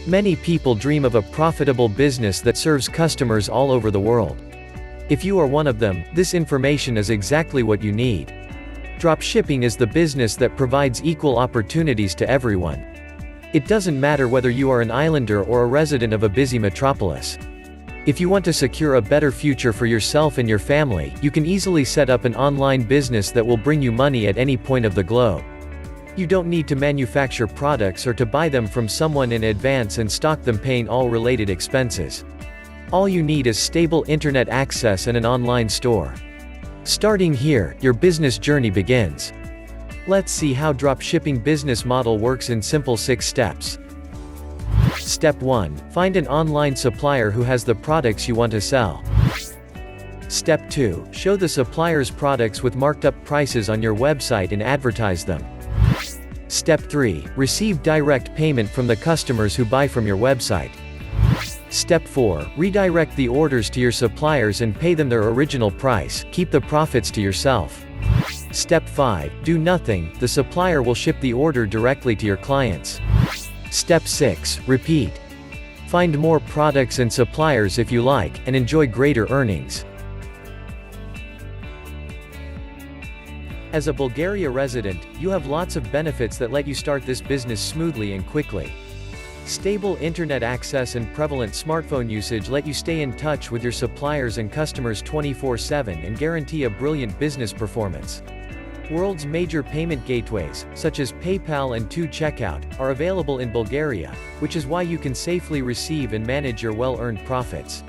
Many people dream of a profitable business that serves customers all over the world. If you are one of them, this information is exactly what you need. Dropshipping is the business that provides equal opportunities to everyone. It doesn't matter whether you are an islander or a resident of a busy metropolis. If you want to secure a better future for yourself and your family, you can easily set up an online business that will bring you money at any point of the globe. You don't need to manufacture products or to buy them from someone in advance and stock them, paying all related expenses. All you need is stable internet access and an online store. Starting here, your business journey begins. Let's see how dropshipping business model works in simple 6 steps. Step 1. Find an online supplier who has the products you want to sell. Step 2. Show the supplier's products with marked up prices on your website and advertise them. Step 3. Receive direct payment from the customers who buy from your website. Step 4. Redirect the orders to your suppliers and pay them their original price, keep the profits to yourself. Step 5. Do nothing, the supplier will ship the order directly to your clients. Step 6. Repeat. Find more products and suppliers if you like, and enjoy greater earnings. As a Bulgaria resident, you have lots of benefits that let you start this business smoothly and quickly. Stable internet access and prevalent smartphone usage let you stay in touch with your suppliers and customers 24/7 and guarantee a brilliant business performance. World's major payment gateways, such as PayPal and 2Checkout, are available in Bulgaria, which is why you can safely receive and manage your well-earned profits.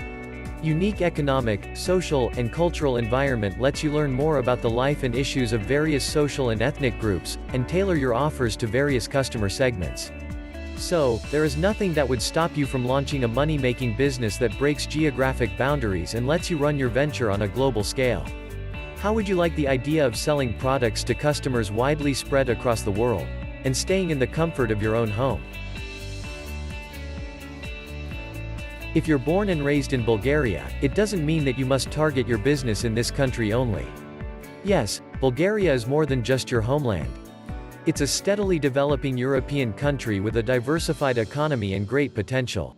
Unique economic, social, and cultural environment lets you learn more about the life and issues of various social and ethnic groups, and tailor your offers to various customer segments. So, there is nothing that would stop you from launching a money-making business that breaks geographic boundaries and lets you run your venture on a global scale. How would you like the idea of selling products to customers widely spread across the world, and staying in the comfort of your own home? If you're born and raised in Bulgaria, it doesn't mean that you must target your business in this country only. Yes, Bulgaria is more than just your homeland. It's a steadily developing European country with a diversified economy and great potential.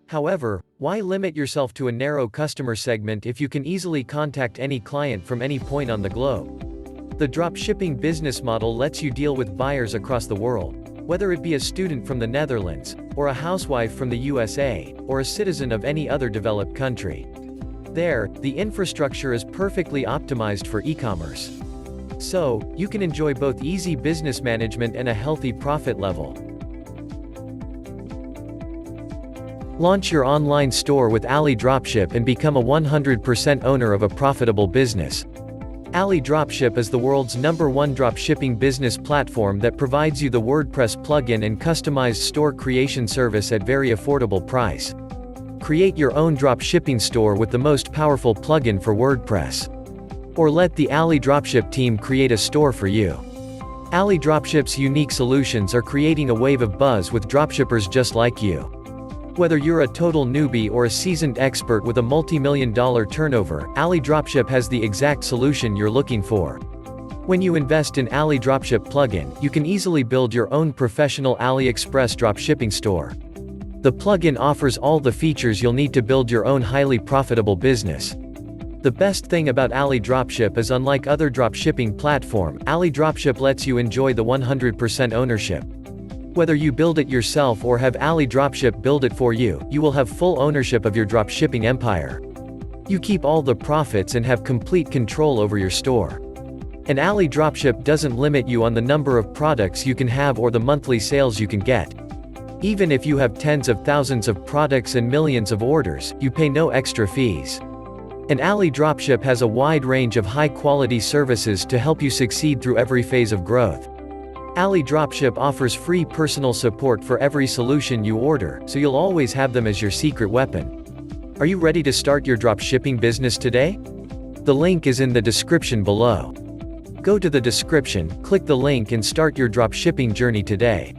However, why limit yourself to a narrow customer segment if you can easily contact any client from any point on the globe? The dropshipping business model lets you deal with buyers across the world, whether it be a student from the Netherlands, or a housewife from the USA, or a citizen of any other developed country. There, the infrastructure is perfectly optimized for e-commerce. So, you can enjoy both easy business management and a healthy profit level. Launch your online store with AliDropship and become a 100% owner of a profitable business. AliDropship is the world's #1 dropshipping business platform that provides you the WordPress plugin and customized store creation service at very affordable price. Create your own dropshipping store with the most powerful plugin for WordPress. Or let the AliDropship team create a store for you. AliDropship's unique solutions are creating a wave of buzz with dropshippers just like you. Whether you're a total newbie or a seasoned expert with a multi-million-dollar turnover, AliDropship has the exact solution you're looking for. When you invest in AliDropship plugin, you can easily build your own professional AliExpress dropshipping store. The plugin offers all the features you'll need to build your own highly profitable business. The best thing about AliDropship is, unlike other dropshipping platform, AliDropship lets you enjoy the 100% ownership. Whether you build it yourself or have AliDropship build it for you, you will have full ownership of your dropshipping empire. You keep all the profits and have complete control over your store. And AliDropship doesn't limit you on the number of products you can have or the monthly sales you can get. Even if you have tens of thousands of products and millions of orders, you pay no extra fees. And AliDropship has a wide range of high-quality services to help you succeed through every phase of growth. AliDropship offers free personal support for every solution you order, so you'll always have them as your secret weapon. Are you ready to start your dropshipping business today? The link is in the description below. Go to the description, click the link and start your dropshipping journey today.